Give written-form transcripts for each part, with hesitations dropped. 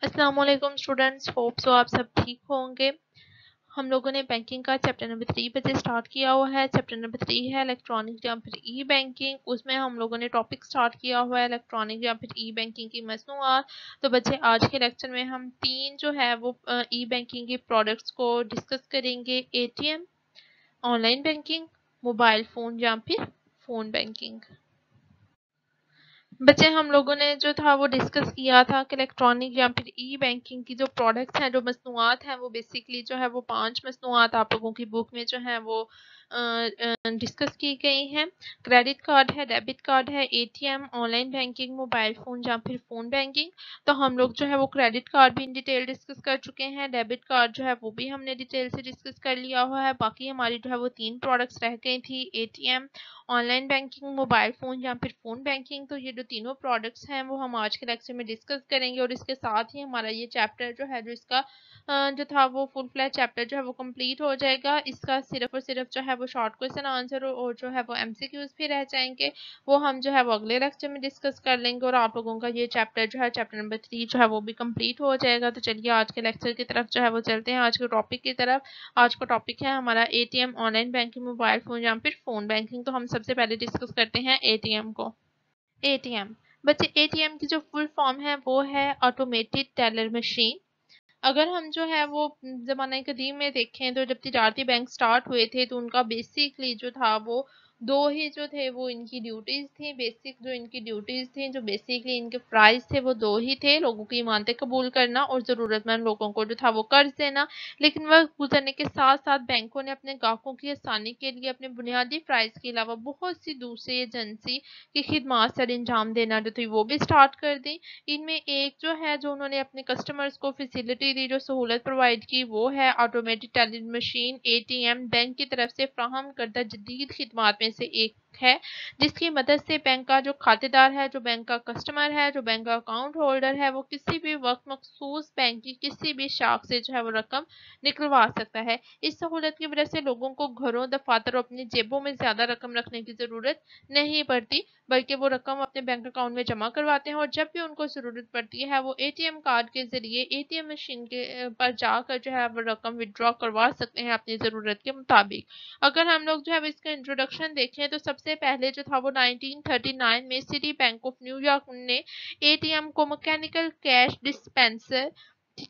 अस्सलाम वालेकुम students, hope so आप सब ठीक होंगे। हम लोगों ने बैंकिंग का चैप्टर नंबर 3 बजे स्टार्ट किया हुआ है। चैप्टर नंबर 3 है इलेक्ट्रॉनिक या फिर ई बैंकिंग। उसमें हम लोगों ने टॉपिक स्टार्ट किया हुआ है इलेक्ट्रॉनिक या फिर ई बैंकिंग की मसनूआत। तो बच्चे आज के लेक्चर में हम तीन जो है वो ई बैंकिंग के प्रोडक्ट्स को डिस्कस करेंगे। ATM, online banking, mobile phone या फिर फ़ोन बैंकिंग। बच्चे हम लोगों ने जो था वो डिस्कस किया था कि इलेक्ट्रॉनिक या फिर ई बैंकिंग की जो प्रोडक्ट्स हैं, जो मसनूआत हैं, वो बेसिकली जो है वो 5 मसनूआत आप लोगों की बुक में जो है वो डिस्कस की गई हैं। क्रेडिट कार्ड है, डेबिट कार्ड है, ATM, online banking, mobile phone या फिर फ़ोन बैंकिंग। तो हम लोग जो है वो क्रेडिट कार्ड भी इन डिटेल डिस्कस कर चुके हैं। डेबिट कार्ड जो है वो भी हमने डिटेल से डिस्कस कर लिया हुआ है। बाकी हमारी जो है वो 3 प्रोडक्ट्स रह गई थी, ATM, online banking, mobile phone या फिर फ़ोन बैंकिंग। तो ये जो तीनों प्रोडक्ट्स हैं वो हम आज के लेक्चर में डिस्कस करेंगे और इसके साथ ही हमारा ये चैप्टर जो है जो इसका जो था वो फुल फ्लैश चैप्टर जो है वो कंप्लीट हो जाएगा। इसका सिर्फ और सिर्फ जो है वो शॉर्ट क्वेश्चन आंसर और जो है वो एमसीक्यूज भी रह जाएंगे, वो हम जो है वो अगले लेक्चर में डिस्कस कर लेंगे और आप लोगों का ये चैप्टर जो है चैप्टर नंबर 3 जो है वो भी कंप्लीट हो जाएगा। तो चलिए आज के लेक्चर की तरफ जो है वो चलते हैं, आज के टॉपिक की तरफ। आज का टॉपिक है हमारा ATM, online banking, mobile phone या फिर फ़ोन बैंकिंग। तो हम सबसे पहले डिस्कस करते हैं एटीएम को। एटीएम बच्चे, एटीएम की जो फुल फॉर्म है वो है ऑटोमेटेड टेलर मशीन। अगर हम जो है वो ज़माने कदीम में देखें तो जब तिजारती बैंक स्टार्ट हुए थे तो उनका बेसिकली जो था वो दो ही जो थे वो इनकी ड्यूटीज़ थी। बेसिक जो इनकी ड्यूटीज़ थी, जो बेसिकली इनके प्राइस थे, वो दो ही थे: लोगों की इमानतें कबूल करना और ज़रूरतमंद लोगों को जो था वो कर्ज देना। लेकिन वक्त गुजरने के साथ साथ बैंकों ने अपने ग्राहकों की आसानी के लिए अपने बुनियादी प्राइस के अलावा बहुत सी दूसरी एजेंसी की खिदमात सर अंजाम देना जो थी वो भी स्टार्ट कर दी। इनमें एक जो है जो उन्होंने अपने कस्टमर्स को फैसिलिटी दी, जो सहूलत प्रोवाइड की, वो है automated teller machine ATM. Bank की तरफ से फ्राहम करदा जदीद खिदमात में से एक है, जिसकी मदद से बैंक का जो खातेदार है, जो बैंक का कस्टमर है, जो बैंक का अकाउंट होल्डर है, वो किसी भी वक्त मखसूस बैंक की किसी भी शाख से जो है वो रकम निकलवा सकता है। इस सहूलत की वजह से लोगों को घरों, दफातर और अपनी जेबों में ज्यादा रकम रखने की जरूरत नहीं पड़ती, बल्कि वो रकम अपने बैंक अकाउंट में जमा करवाते हैं और जब भी उनको ज़रूरत पड़ती है वो एटीएम कार्ड के ज़रिए एटीएम मशीन के पर जाकर जो है वो रकम विड्रॉ करवा सकते हैं अपनी ज़रूरत के मुताबिक। अगर हम लोग जो है इसका इंट्रोडक्शन देखें तो सबसे पहले जो था वो 1939 में सिटी बैंक ऑफ न्यूयॉर्क ने एटीएम को मैकेनिकल कैश डिस्पेंसर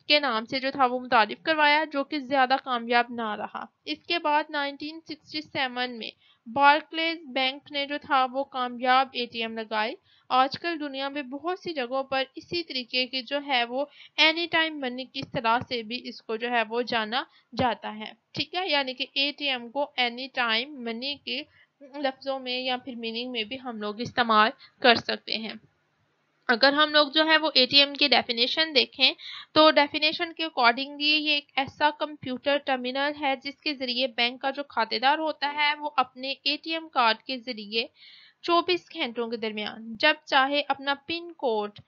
के नाम से जो था वो मुतारिफ करवाया, जो कि ज़्यादा कामयाब ना रहा। इसके बाद 1967 में बार्कलेज बैंक ने जो था वो कामयाब एटीएम लगाए। आजकल दुनिया में बहुत सी जगहों पर इसी तरीके की जो है वो एनी टाइम मनी की इस्तेलाह से भी इसको जो है वो जाना जाता है। ठीक है, यानी कि एटीएम को एनी टाइम मनी के लफ्जों में या फिर मीनिंग में भी हम लोग इस्तेमाल कर सकते हैं। अगर हम लोग जो है वो एटीएम की डेफिनेशन देखें तो डेफिनेशन के अकॉर्डिंगली ये एक ऐसा कंप्यूटर टर्मिनल है जिसके ज़रिए बैंक का जो खातेदार होता है वो अपने एटीएम कार्ड के ज़रिए 24 घंटों के दरमियान जब चाहे अपना पिन कोड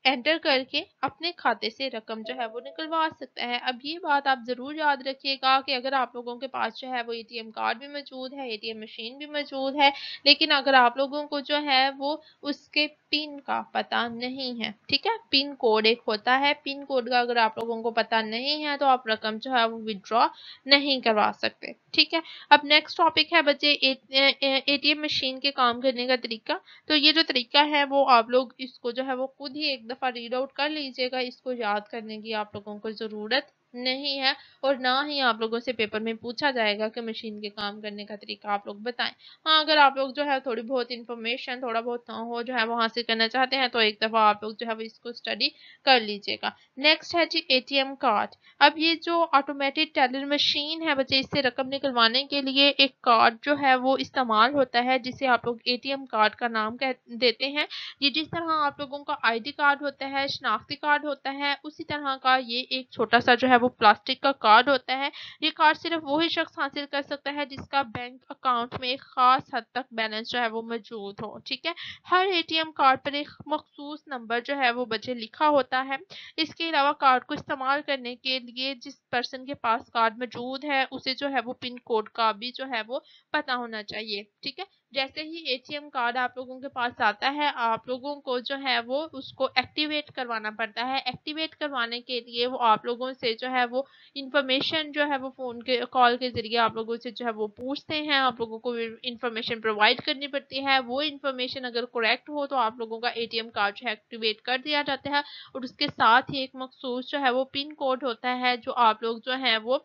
एंटर करके अपने खाते से रकम जो है वो निकलवा सकता है। अब ये बात आप ज़रूर याद रखिएगा कि अगर आप लोगों के पास जो है वो एटीएम कार्ड भी मौजूद है, एटीएम मशीन भी मौजूद है, लेकिन अगर आप लोगों को जो है वो उसके पिन का पता नहीं है, ठीक है, पिन कोड एक होता है, पिन कोड का अगर आप लोगों को पता नहीं है तो आप रकम जो है वो विड्रॉ नहीं करवा सकते। ठीक है, अब नेक्स्ट टॉपिक है बच्चे एटीएम मशीन के काम करने का तरीका। तो ये जो तरीका है वो आप लोग इसको जो है वो खुद ही एक दफ़ा रीड आउट कर लीजिएगा, इसको याद करने की आप लोगों को ज़रूरत नहीं है और ना ही आप लोगों से पेपर में पूछा जाएगा कि मशीन के काम करने का तरीका आप लोग बताएं। हाँ, अगर आप लोग जो है थोड़ी बहुत इंफॉर्मेशन, थोड़ा बहुत ना हो जो है वो हासिल करना चाहते हैं तो एक दफ़ा आप लोग जो है वो इसको स्टडी कर लीजिएगा। नेक्स्ट है जी एटीएम कार्ड। अब ये जो ऑटोमेटेड टेलर मशीन है बच्चे, इससे रकम निकलवाने के लिए एक कार्ड जो है वो इस्तेमाल होता है जिसे आप लोग एटीएम कार्ड का नाम कह देते हैं। ये जिस तरह आप लोगों का आईडी कार्ड होता है, शनाख्ती कार्ड होता है, उसी तरह का ये एक छोटा सा जो है वो प्लास्टिक का कार्ड होता है। ये कार्ड सिर्फ वही शख्स हासिल कर सकता है जिसका बैंक अकाउंट में एक खास हद तक बैलेंस जो है वो मौजूद हो। ठीक है, हर एटीएम कार्ड पर एक मखसूस नंबर जो है वो बच्चे लिखा होता है। इसके अलावा कार्ड को इस्तेमाल करने के लिए जिस पर्सन के पास कार्ड मौजूद है उसे जो है वो पिन कोड का भी जो है वो पता होना चाहिए। ठीक है, جیسے ہی ATM کارڈ آپ لوگوں کے پاس آتا ہے آپ لوگوں کو جو ہے وہ اس کو ایکٹیویٹ کروانا پڑتا ہے. ایکٹیویٹ کروانے کے لیے وہ آپ لوگوں سے جو ہے وہ انفارمیشن جو ہے وہ فون کے کال کے ذریعے آپ لوگوں سے جو ہے وہ پوچھتے ہیں. آپ لوگوں کو انفارمیشن پرووائڈ کرنی پڑتی ہے. وہ انفارمیشن اگر کریکٹ ہو تو آپ لوگوں کا ATM کارڈ جو ہے ایکٹیویٹ کر دیا جاتا ہے. اور اس کے ساتھ ہی ایک مخصوص جو ہے وہ پن کوڈ ہوتا ہے جو آپ لوگ جو ہے وہ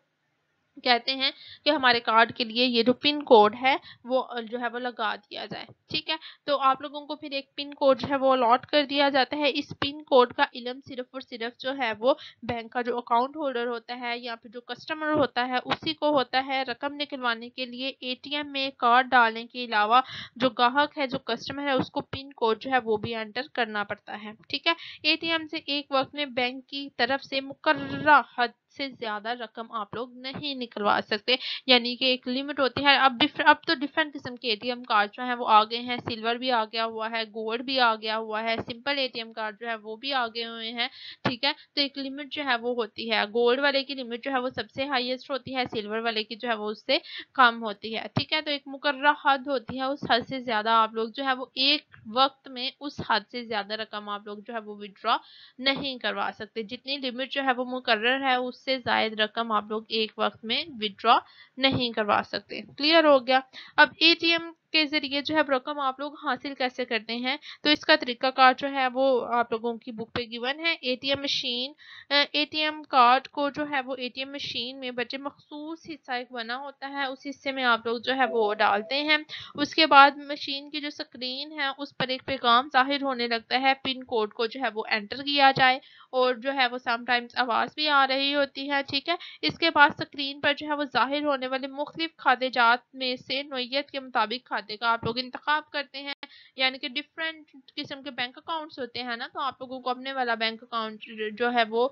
کہتے ہیں کہ ہمارے کارڈ کے لیے یہ جو پن کوڈ ہے وہ جو ہے وہ لگا دیا جائے. ٹھیک ہے, تو آپ لوگوں کو پھر ایک پن کوڈ جو ہے وہ الاٹ کر دیا جاتا ہے. اس پن کوڈ کا علم صرف اور صرف جو ہے وہ بینک کا جو اکاؤنٹ ہولڈر ہوتا ہے یا پھر جو کسٹمر ہوتا ہے اسی کو ہوتا ہے. رقم نکلوانے کے لیے ATM میں کارڈ ڈالنے کے علاوہ جو گاہک ہے جو کسٹمر ہے اس کو پن کوڈ جو ہے وہ بھی انٹر کرنا پڑتا ہے. ٹھیک ہے, ATM سے ایک وقت میں بینک کی طرف سے مقررہ حد سے زیادہ رقم آپ لوگ نہیں نکلوا سکتے, یعنی کہ ایک لمٹ ہوتی ہے. اب تو ڈفرینٹ قسم کے ATM کارڈ جو ہیں وہ آ گئے ہیں. سلور بھی آ گیا ہوا ہے, گولڈ بھی آ گیا ہوا ہے, سمپل ATM کارڈ جو ہے وہ بھی آ گئے ہوئے ہیں. ٹھیک ہے, تو ایک لمٹ جو ہے وہ ہوتی ہے. گولڈ والے کی لمٹ جو ہے وہ سب سے ہائیسٹ ہوتی ہے, سلور والے کی جو ہے وہ اس سے کم ہوتی ہے. ٹھیک ہے, تو ایک مقررہ حد ہوتی ہے, اس حد سے زیادہ آپ لوگ جو ہے وہ ایک وقت میں اس حد سے زیادہ رقم آپ لوگ جو ہے وہ ودرا نہیں کروا سکتے. جتنی لمٹ جو ہے وہ مقرر ہے اس سے زائد رقم آپ لوگ ایک وقت میں ودرا نہیں کروا سکتے. کلیئر ہو گیا. اب ATM کے ذریعے جو ہے رقم آپ لوگ حاصل کیسے کرتے ہیں, تو اس کا طریقہ کار جو ہے وہ آپ لوگوں کی بک پہ گیون ہے. ATM مشین, ATM کارڈ کو جو ہے وہ ATM مشین میں بچے مخصوص حصہ ایک بنا ہوتا ہے, اس حصے میں آپ لوگ جو ہے وہ ڈالتے ہیں. اس کے بعد مشین کی جو سکرین ہے اس پر ایک پیغام ظاہر ہونے لگتا ہے. پن کوڈ کو جو ہے وہ انٹر کیا جائے اور جو ہے وہ سم ٹائمز آواز بھی آ رہی ہوتی ہے. ٹھیک ہے, اس کے بعد سکرین پر جو ہے وہ ظاہر ہونے والے مختلف کھاتے جات میں سے نوعیت کے مطابق کھاتے کا آپ لوگ انتخاب کرتے ہیں. یعنی کہ ڈفرینٹ قسم کے بینک اکاؤنٹس ہوتے ہیں نا, تو آپ لوگوں کو اپنے والا بینک اکاؤنٹ جو ہے وہ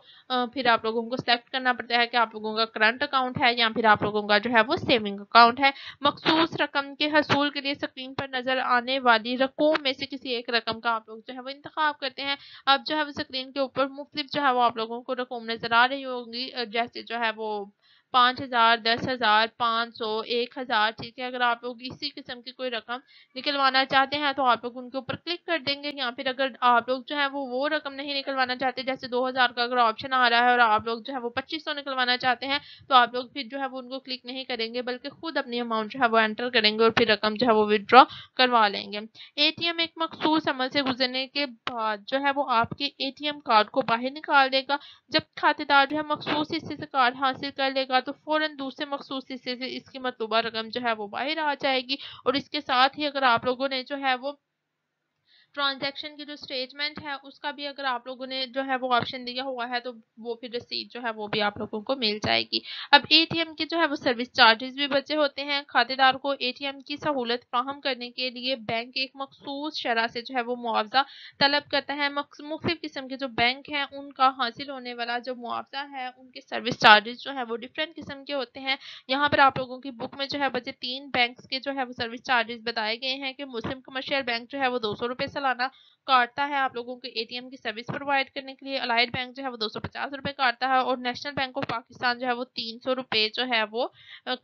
پھر آپ لوگوں کو سلیکٹ کرنا پڑتا ہے کہ آپ لوگوں کا کرنٹ اکاؤنٹ ہے یا پھر آپ لوگوں کا جو ہے وہ سیونگ اکاؤنٹ ہے. مخصوص رقم کے حصول کے لیے سکرین پر نظر آنے والی رقوم میں سے کسی ایک رقم کا آپ لوگ جو ہے وہ انتخاب کرتے ہیں. اب جو ہے وہ سکرین کے اوپر مختلف جو ہے وہ آپ لوگوں کو رقم نظر آ رہی ہوگی, جیسے جو ہے وہ 5,000, 10,000, 500, 1,000. ٹھیک ہے, اگر آپ لوگ اسی قسم کی کوئی رقم نکلوانا چاہتے ہیں تو آپ لوگ ان کے اوپر کلک کر دیں گے. یا پھر اگر آپ لوگ جو ہے وہ رقم نہیں نکلوانا چاہتے, جیسے 2,000 کا اگر آپشن آ رہا ہے اور آپ لوگ جو ہے وہ 2,500 نکلوانا چاہتے ہیں, تو آپ لوگ پھر جو ہے وہ ان کو کلک نہیں کریں گے بلکہ خود اپنی اماؤنٹ جو ہے وہ انٹر کریں گے اور پھر رقم جو ہے وہ ودرا کروا لیں گے. ATM ایک مخصوص عمل سے گزرنے کے بعد جو ہے وہ آپ کے ATM کارڈ کو باہر نکال دے گا. جب کھاتے دار جو ہے مخصوص حصے سے کارڈ حاصل کر لے گا تو فوراً دوسرے مخصوص حصے سے اس کی مطلوبہ رقم جو ہے وہ باہر آ جائے گی. اور اس کے ساتھ ہی اگر آپ لوگوں نے جو ہے وہ ٹرانزیکشن کی جو اسٹیٹمنٹ ہے اس کا بھی اگر آپ لوگوں نے جو ہے وہ آپشن دیا ہوا ہے تو وہ پھر رسید جو ہے وہ بھی آپ لوگوں کو مل جائے گی. اب ATM کے جو ہے وہ سروس چارجز بھی بچے ہوتے ہیں. کھاتے دار کو ATM کی سہولت فراہم کرنے کے لیے بینک ایک مخصوص شرح سے جو ہے وہ معاوضہ طلب کرتا ہے. مختلف قسم کے جو بینک ہیں ان کا حاصل ہونے والا جو معاوضہ ہے ان کے سروس چارجز جو ہے وہ ڈفرینٹ قسم کے ہوتے ہیں. یہاں پر آپ لوگوں کی بک میں جو ہے بچے 3 بینکس کے جو ہے وہ سروس چارجز بتائے گئے ہیں کہ مسلم کمرشل بینک جو ہے وہ 200 روپے سالانہ کاٹتا ہے آپ لوگوں کو ATM کی سروس پرووائڈ کرنے کے لیے. الائڈ بینک جو ہے وہ 250 روپے کاٹتا ہے اور نیشنل بینک آف پاکستان جو ہے وہ 300 روپے جو ہے وہ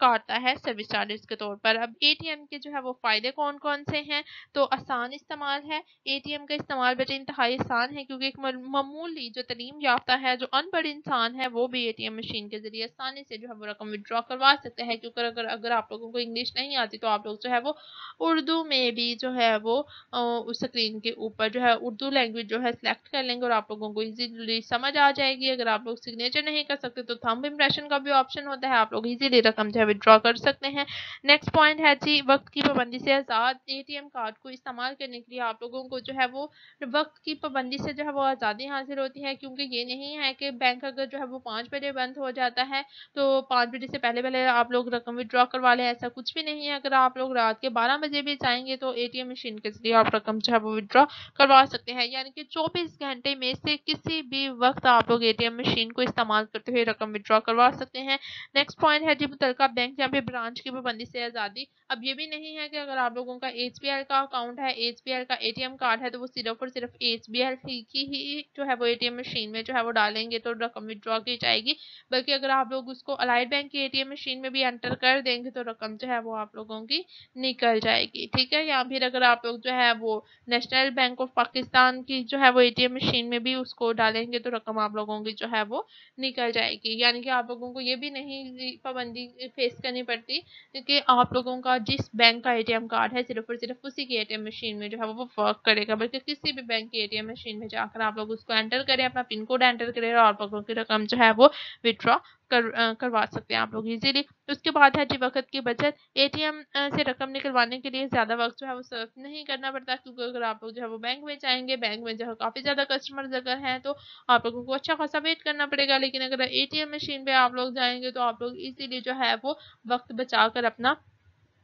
کاٹتا ہے سروس چارجز کے طور پر. اب ATM کے جو ہے وہ فائدے کون کون سے ہیں, تو آسان استعمال ہے. ATM کا استعمال بیٹے انتہائی آسان ہے کیونکہ ایک معمولی جو تعلیم یافتہ ہے جو ان پڑھ انسان ہے وہ بھی ATM مشین کے ذریعے آسانی سے جو ہے وہ رقم وڈرا کروا سکتے ہیں. کیونکہ اگر آپ لوگوں کو انگلش نہیں آتی تو آپ لوگ جو ہے وہ اردو میں بھی جو ہے وہ اس سکرین کے اوپر جو ہے اردو لینگویج جو ہے سلیکٹ کر لیں گے اور آپ لوگوں کو ایزیلی سمجھ آ جائے گی. اگر آپ لوگ سگنیچر نہیں کر سکتے تو تھمب امپریشن کا بھی آپشن ہوتا ہے, آپ لوگ ایزیلی رقم جو ہے وڈرا کر سکتے ہیں. نیکسٹ پوائنٹ ہے جی وقت کی پابندی سے آزاد. ATM کارڈ کو استعمال کرنے کے لیے آپ لوگوں کو جو ہے وہ وقت کی پابندی سے جو ہے وہ آزادی حاصل ہوتی ہے, کیونکہ یہ نہیں ہے کہ بینک اگر جو ہے وہ 5 بجے بند ہو جاتا ہے تو 5 بجے سے پہلے آپ لوگ رقم وڈرا کروا لیں. ایسا کچھ بھی نہیں ہے. اگر آپ لوگ رات کے 12 بجے بھی جائیں گے تو ATM مشین کے ذریعے آپ رقم جو ہے وہ विड्रॉ करवा सकते हैं, यानी कि 24 घंटे में से किसी भी वक्त आप लोग ATM मशीन को इस्तेमाल करते हुए रकम विड्रॉ करवा सकते हैं। नेक्स्ट पॉइंट है जी मुतलका बैंक या फिर ब्रांच की पाबंदी से आज़ादी। अब ये भी नहीं है कि अगर आप लोगों का HBL का अकाउंट है, HBL का ATM कार्ड है, तो वो सिर्फ और सिर्फ HBL की ही जो है वो ATM मशीन में जो है वो डालेंगे तो रकम विड्रॉ की जाएगी, बल्कि अगर आप लोग उसको अलाइड बैंक की ATM मशीन में भी एंटर कर देंगे तो रकम जो है वो आप लोगों की निकल जाएगी, ठीक है। या फिर अगर आप लोग जो है वो नेशनल बैंक ऑफ पाकिस्तान की जो है वो ATM मशीन में भी उसको डालेंगे तो रकम आप लोगों की जो है वो निकल जाएगी, यानी कि आप लोगों को ये भी नहीं पाबंदी फेस करनी पड़ती क्योंकि आप लोगों का जिस बैंक का ATM कार्ड है सिर्फ और सिर्फ उसी की ATM मशीन में जो है वो वर्क करेगा, बल्कि किसी भी बैंक की ATM मशीन में जाकर आप लोग उसको एंटर करें, अपना पिन कोड एंटर करें और आप लोगों की रकम जो है वो विड्रॉ करवा सकते हैं आप लोग इजीली। उसके बाद है जी वक्त की बचत। ATM से रकम निकलवाने के लिए ज़्यादा वक्त जो है वो सर्व नहीं करना पड़ता, क्योंकि अगर आप लोग जो है वो बैंक में जाएंगे, बैंक में जो है काफ़ी ज़्यादा कस्टमर्स अगर हैं तो आप लोगों को अच्छा खासा वेट करना पड़ेगा, लेकिन अगर ATM मशीन पे आप लोग जाएंगे तो आप लोग इजीली जो है वो वक्त बचा कर अपना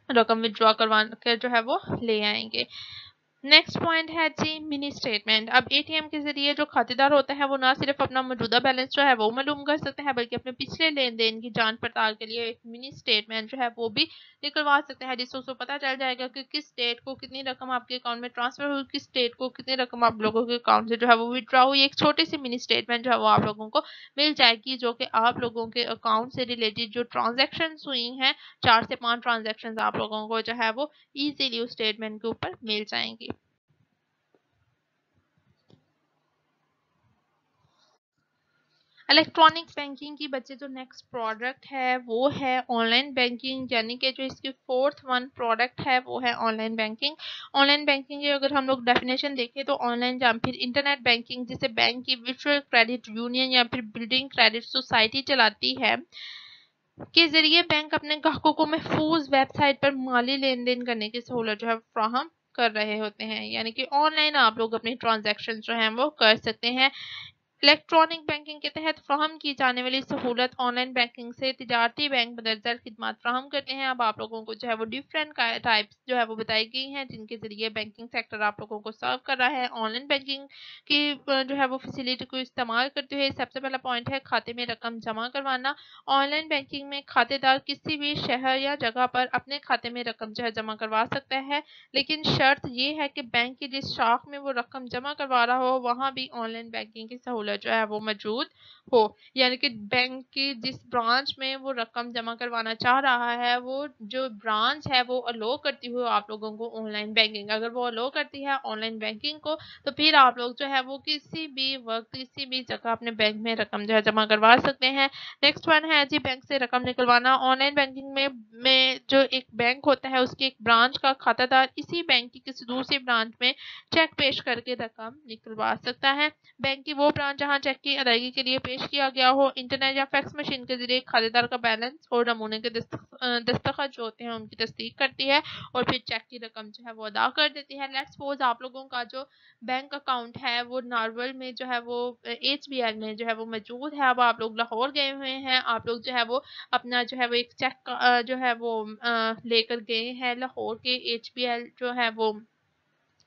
रकम विड्रॉ करवा कर जो है वो ले आएंगे। नेक्स्ट पॉइंट है जी मिनी स्टेटमेंट। अब ATM के जरिए जो खातेदार होता है वो ना सिर्फ अपना मौजूदा बैलेंस जो है वो मालूम कर सकते हैं, बल्कि अपने पिछले लेन देन की जांच पड़ताल के लिए एक मिनी स्टेटमेंट जो है वो भी निकलवा सकते हैं, जिससे उसको पता चल जाएगा कि किस डेट को कितनी रकम आपके अकाउंट में ट्रांसफर हुई, किस डेट को कितनी रकम आप लोगों के अकाउंट से जो है वो विड्रॉ हुई। एक छोटी सी मिनी स्टेटमेंट जो है वो आप लोगों को मिल जाएगी, जो कि आप लोगों के अकाउंट से रिलेटेड जो ट्रांजेक्शन हुई हैं, 4 से 5 ट्रांजेक्शन आप लोगों को जो है वो ईजीली उस स्टेटमेंट के ऊपर मिल जाएंगी। इलेक्ट्रॉनिक बैंकिंग की बच्चे जो नेक्स्ट प्रोडक्ट है वो है ऑनलाइन बैंकिंग, यानी कि जो इसकी फोर्थ वन प्रोडक्ट है वो है ऑनलाइन बैंकिंग। ऑनलाइन बैंकिंग की अगर हम लोग डेफिनेशन देखें तो ऑनलाइन या फिर इंटरनेट बैंकिंग जिसे बैंक की वर्चुअल क्रेडिट यूनियन या फिर बिल्डिंग क्रेडिट सोसाइटी चलाती है, के जरिए बैंक अपने ग्राहकों को महफूज वेबसाइट पर माली लेन देन करने की सहूलत जो है फ्राहम कर रहे होते हैं, यानी कि ऑनलाइन आप लोग अपनी ट्रांजैक्शन जो हैं वो कर सकते हैं। इलेक्ट्रॉनिक बैंकिंग के तहत फ्राहम की जाने वाली सहूलत ऑनलाइन बैंकिंग से तिजारती बैंक बदरजर खिदमात फ्राहम करते हैं। अब आप लोगों को जो है वो डिफरेंट टाइप्स जो है वो बताई गई हैं जिनके जरिए बैंकिंग सेक्टर आप लोगों को सर्व कर रहा है। ऑनलाइन बैंकिंग की जो है वो फैसिलिटी को इस्तेमाल करते हुए सबसे पहला पॉइंट है खाते में रकम जमा करवाना। ऑनलाइन बैंकिंग में खातेदार किसी भी शहर या जगह पर अपने खाते में रकम जो है जमा करवा सकता है, लेकिन शर्त ये है कि बैंक की जिस शाख में वो रकम जमा करवा रहा हो वहाँ भी ऑनलाइन बैंकिंग की सहूलत जो है वो मौजूद हो, यानी कि बैंक की जिस ब्रांच में वो रकम जमा करवाना चाह रहा है वो जो ब्रांच है वो अलो करती हुई आप लोगों को ऑनलाइन बैंकिंग, अगर वो अलो करती है ऑनलाइन बैंकिंग को तो फिर आप लोग जो है वो किसी भी वक्त किसी भी जगह अपने बैंक में रकम जो है जमा करवा सकते हैं। नेक्स्ट वन है जी बैंक से रकम निकलवाना। ऑनलाइन बैंकिंग में जो एक बैंक होता है उसकी एक ब्रांच का खातादार इसी बैंक की किसी दूसरी ब्रांच में चेक पेश करके रकम निकलवा सकता है। बैंक की वो ब्रांच जहां चेक की अदायगी के लिए पेश किया गया हो, इंटरनेट या फैक्स मशीन के जरिए खातेदार का बैलेंस और नमूने के दस्तखत जो होते हैं उनकी तस्दीक करती है और फिर चेक की रकम जो है वो अदा कर देती है। लेट्स सपोज आप लोगों का जो बैंक अकाउंट है वो नारवल में जो है वो HBL में जो है वो मौजूद है। अब आप लोग लाहौर गए हुए हैं, आप लोग जो है वो अपना जो है वो एक चेक जो है वो लेकर गए हैं लाहौर के HBL जो है वो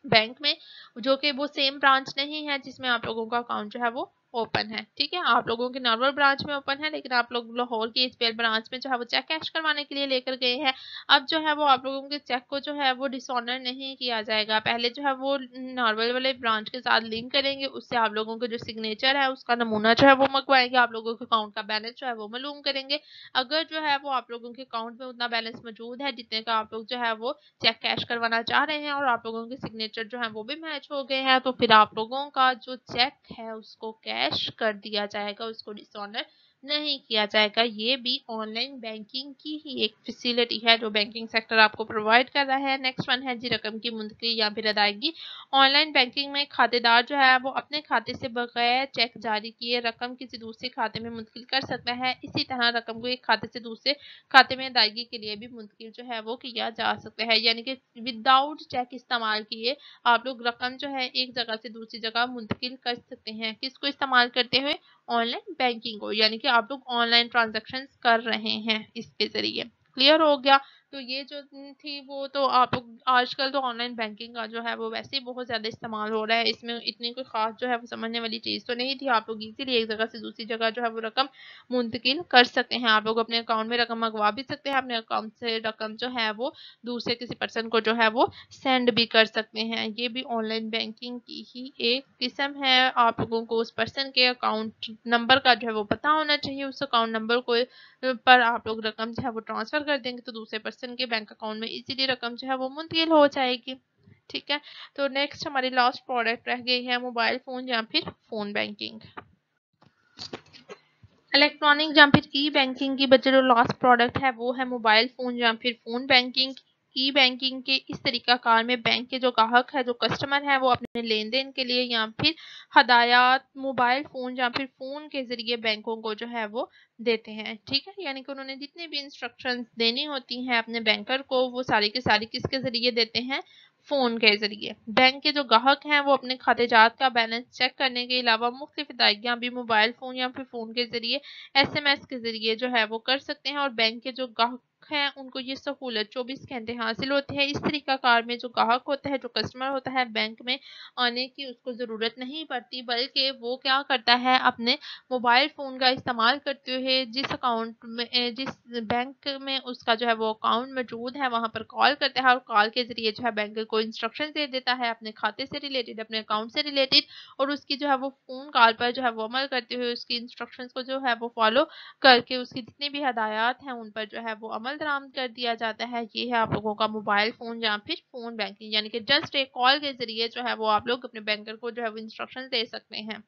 बैंक में, जो कि वो सेम ब्रांच नहीं है जिसमें आप लोगों का अकाउंट जो है वो ओपन है, ठीक है। आप लोगों के नॉर्मल ब्रांच में ओपन है, लेकिन आप लोग लाहौर की HBL ब्रांच में जो है वो चेक कैश करवाने के लिए लेकर गए हैं। अब जो है वो आप लोगों के चेक को जो है वो डिसऑनर नहीं किया जाएगा, पहले जो है वो नॉर्मल वाले ब्रांच के साथ लिंक करेंगे, उससे आप लोगों का जो सिग्नेचर है उसका नमूना जो है वो मंगवाएंगे, आप लोगों के अकाउंट का बैलेंस जो है वो मालूम करेंगे। अगर जो है वो आप लोगों के अकाउंट में उतना बैलेंस मौजूद है जितने का आप लोग जो है वो चेक कैश करवाना चाह रहे हैं और आप लोगों के सिग्नेचर जो है वो भी मैच हो गए हैं, तो फिर आप लोगों का जो चेक है उसको कैश कर दिया जाएगा, उसको डिसऑनर नहीं किया जाएगा। ये भी ऑनलाइन बैंकिंग की ही एक फैसिलिटी है जो बैंकिंग सेक्टर आपको प्रोवाइड कर रहा है। नेक्स्ट वन है जी रकम की मुंतकली या फिर अदायगी। ऑनलाइन बैंकिंग में खातेदार जो है वो अपने खाते से बगैर चेक जारी किए रकम किसी दूसरे खाते में मुंतकिल कर सकता है। इसी तरह रकम को एक खाते से दूसरे खाते में अदायगी के लिए भी मुंतकिल जो है वो किया जा सकता है, यानी कि विदाउट चेक इस्तेमाल किए आप लोग रकम जो है एक जगह से दूसरी जगह मुंतकिल कर सकते हैं। किसको इस्तेमाल करते हुए? ऑनलाइन बैंकिंग को, यानी कि आप लोग ऑनलाइन ट्रांजैक्शंस कर रहे हैं इसके जरिए। क्लियर हो गया? تو یہ جو تھی وہ تو آپ آج کل تو آن لائن بینکنگ کا جو ہے وہ ویسے ہی بہت زیادہ استعمال ہو رہا ہے، اس میں اتنی کوئی خاص جو ہے وہ سمجھنے والی چیز تو نہیں تھی. آپ لوگ ایزیلی ایک جگہ سے دوسری جگہ جو ہے وہ رقم منتقل کر سکتے ہیں. آپ لوگ اپنے اکاؤنٹ میں رقم منگوا بھی سکتے ہیں، اپنے اکاؤنٹ سے رقم جو ہے وہ دوسرے کسی پرسن کو جو ہے وہ سینڈ بھی کر سکتے ہیں. یہ بھی آن لائن بینکنگ کی ہی ایک قسم ہے. آپ لوگوں کو اس پرسن کے اکاؤنٹ نمبر کا جو ہے وہ پتہ ہونا چاہیے. اس اکاؤنٹ نمبر کو پر آپ لوگ رقم جو ہے وہ ٹرانسفر کر دیں گے تو دوسرے پرسن کے بینک اکاؤنٹ میں ایزیلی رقم جو ہے وہ منتقل ہو جائے گی. ٹھیک ہے، تو نیکسٹ ہماری لاسٹ پروڈکٹ رہ گئی ہے موبائل فون یا پھر فون بینکنگ. الیکٹرانک یا پھر ای بینکنگ کی بجائے جو لاسٹ پروڈکٹ ہے وہ ہے موبائل فون یا پھر فون بینکنگ. ای بینکنگ کے اس طریقہ کار میں بینک کے جو گاہک ہے، جو کسٹمر ہے، وہ اپنے لین دین کے لیے یا پھر ہدایات موبائل فون یا پھر فون کے ذریعے بینکوں کو جو ہے وہ دیتے ہیں. ٹھیک ہے، یعنی کہ انہوں نے جتنی بھی انسٹرکشنز دینی ہوتی ہیں اپنے بینکر کو، وہ ساری کی ساری کس کے ذریعے دیتے ہیں؟ فون کے ذریعے. بینک کے جو گاہک ہیں وہ اپنے کھاتے جات کا بیلنس چیک کرنے کے علاوہ مختلف ادائیگیاں بھی موبائل فون یا پھر فون کے ذریعے SMS کے ذریعے جو ہے وہ کر سکتے ہیں. اور بینک کے جو گاہک ہیں ان کو یہ سہولت 24 گھنٹے حاصل ہوتی ہے. اس طریقہ کار میں جو گاہک ہوتا ہے، جو کسٹمر ہوتا ہے، بینک میں آنے کی اس کو ضرورت نہیں پڑتی، بلکہ وہ کیا کرتا ہے، اپنے موبائل فون کا استعمال کرتے ہوئے جس اکاؤنٹ میں جس بینک میں اس کا جو ہے وہ اکاؤنٹ موجود ہے وہاں پر کال کرتا ہے، اور کال کے ذریعے جو ہے بینک کو انسٹرکشن دے دیتا ہے اپنے کھاتے سے ریلیٹڈ، اپنے اکاؤنٹ سے ریلیٹڈ، اور اس کی جو ہے وہ فون کال پر جو ہے وہ عمل کرتے ہوئے اس کی انسٹرکشنز کو جو ہے وہ فالو کر کے اس کی جتنی بھی ہدایات ہیں ان پر جو ہے وہ عمل درآمد کر دیا جاتا ہے. یہ ہے آپ لوگوں کا موبائل فون یا پھر فون بینکنگ، یعنی کہ جسٹ ایک کال کے ذریعے جو ہے وہ آپ لوگ اپنے بینکر کو جو ہے وہ انسٹرکشن دے سکتے ہیں.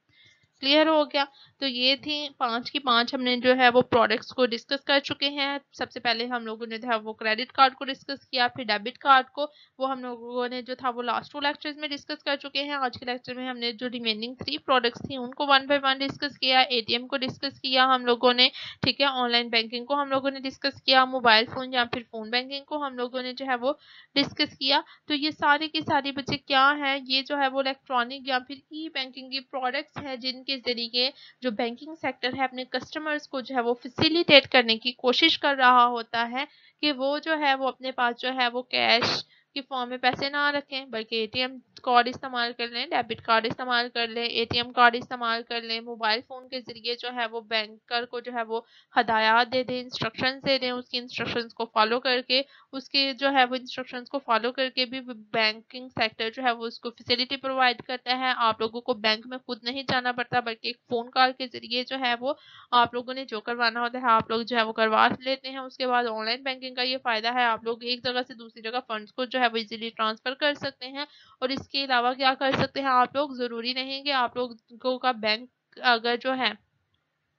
کلیئر ہو گیا؟ تو یہ تھی 5 کی 5 ہم نے جو ہے وہ پروڈکٹس کو ڈسکس کر چکے ہیں. سب سے پہلے ہم لوگوں نے جو ہے وہ کریڈٹ کارڈ کو ڈسکس کیا، پھر ڈیبٹ کارڈ کو، وہ ہم لوگوں نے جو تھا وہ لاسٹ 2 لیکچرز میں ڈسکس کر چکے ہیں. آج کے لیکچر میں ہم نے جو ریمیننگ 3 پروڈکٹس تھیں ان کو 1 بائی 1 ڈسکس کیا. ATM کو ڈسکس کیا ہم لوگوں نے. ٹھیک ہے، آن لائن بینکنگ کو ہم لوگوں نے ڈسکس کیا، موبائل فون یا پھر فون بینکنگ کو ہم لوگوں نے جو ہے وہ ڈسکس کیا. تو یہ ساری کی ساری بچے کیا ہے، یہ جو ہے وہ الیکٹرانک یا پھر ای بینکنگ کی پروڈکٹس ہیں جن کے ذریعے جو بینکنگ سیکٹر ہے اپنے کسٹمرز کو جو ہے وہ فیسیلیٹیٹ کرنے کی کوشش کر رہا ہوتا ہے کہ وہ جو ہے وہ اپنے پاس جو ہے وہ کیش کی فارم میں پیسے نہ رکھیں، بلکہ ATM کارڈ استعمال کر لیں، ڈیبٹ کارڈ استعمال کر لیں، ATM کارڈ استعمال کر لیں، موبائل فون کے ذریعے جو ہے وہ بینکر کو جو ہے وہ ہدایات دے دیں، انسٹرکشنز دے دیں، اس کی انسٹرکشنز کو فالو کر کے اس کے جو ہے وہ انسٹرکشنز کو فالو کر کے بھی بینکنگ سیکٹر جو ہے وہ اس کو فیسیلٹی پرووائڈ کرتا ہے. آپ لوگوں کو بینک میں خود نہیں جانا پڑتا، بلکہ ایک فون کال کے ذریعے جو ہے وہ آپ لوگوں نے جو کروانا ہوتا ہے آپ لوگ جو ہے وہ کروا لیتے ہیں. اس کے بعد آن لائن بینکنگ کا یہ فائدہ ہے، آپ لوگ ایک جگہ سے دوسری جگہ فنڈز کو جو ہے وہ ایزیلی ٹرانسفر کر سکتے ہیں. اور اس کے علاوہ کیا کر سکتے ہیں آپ لوگ، ضروری نہیں کہ آپ لوگوں کا بینک اگر جو ہے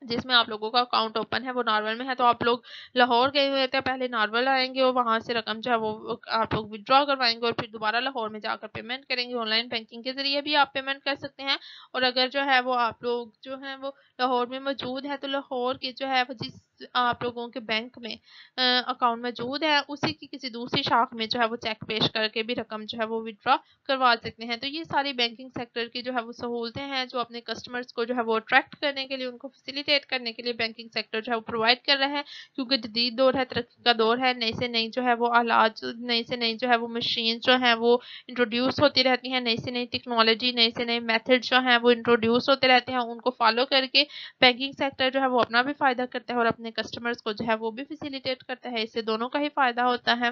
جس میں آپ لوگوں کا اکاؤنٹ اوپن ہے وہ نارول میں ہے تو آپ لوگ لاہور گئے ہوئے تھے، پہلے نارول آئیں گے اور وہاں سے رقم جو ہے وہ آپ لوگ وڈرا کروائیں گے اور پھر دوبارہ لاہور میں جا کر پیمنٹ کریں گے. آن لائن بینکنگ کے ذریعے بھی آپ پیمنٹ کر سکتے ہیں. اور اگر جو ہے وہ آپ لوگ جو ہیں وہ لاہور میں موجود ہے تو لاہور کے جو ہے وہ جس آپ لوگوں کے بینک میں اکاؤنٹ موجود ہے اسی کی کسی دوسری شاخ میں جو ہے وہ چیک پیش کر کے بھی رقم جو ہے وہ وڈرا کروا سکتے ہیں. تو یہ ساری بینکنگ سیکٹر کی جو ہے وہ سہولتیں ہیں جو اپنے کسٹمرز کو جو ہے وہ اٹریکٹ کرنے کے لیے، ان کو فیسیلیٹیٹ کرنے کے لیے بینکنگ سیکٹر جو ہے وہ پرووائڈ کر رہا ہے. کیونکہ جدید دور ہے، ترقی کا دور ہے، نئی سے نئی جو ہے وہ آلات، نئی سے نئی جو ہے وہ مشین جو ہیں وہ انٹروڈیوس ہوتی رہتی ہیں، نئی سے نئی ٹیکنالوجی، نئی سے نئی میتھڈ جو ہیں وہ انٹروڈیوس ہوتے رہتے ہیں. ان کو فالو کر کے بینکنگ سیکٹر جو ہے وہ اپنا بھی فائدہ کرتا ہے اور اپنے کسٹمرز کو جو ہے وہ بھی فیسیلیٹیٹ کرتا ہے. اس سے دونوں کا ہی فائدہ ہوتا ہے.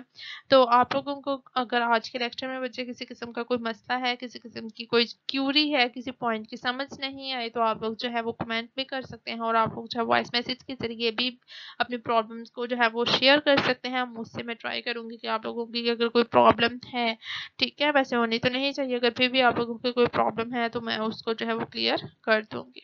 تو آپ لوگوں کو اگر آج کے لیکچر میں بچے کسی قسم کا کوئی مسئلہ ہے، کسی قسم کی کوئی کیوری ہے، کسی پوائنٹ کی سمجھ نہیں آئی تو آپ لوگ جو ہے وہ کمنٹ بھی کر سکتے ہیں اور آپ لوگ جو ہے وائس میسج کے ذریعے بھی اپنی پرابلمس کو جو ہے وہ شیئر کر سکتے ہیں. مجھ سے میں ٹرائی کروں گی کہ آپ لوگوں کی اگر کوئی پرابلم ہے، ٹھیک ہے، ویسے ہونی تو نہیں چاہیے، اگر پھر بھی آپ لوگوں کی کوئی پرابلم ہے تو میں اس کو جو ہے وہ کلیئر کر دوں گی.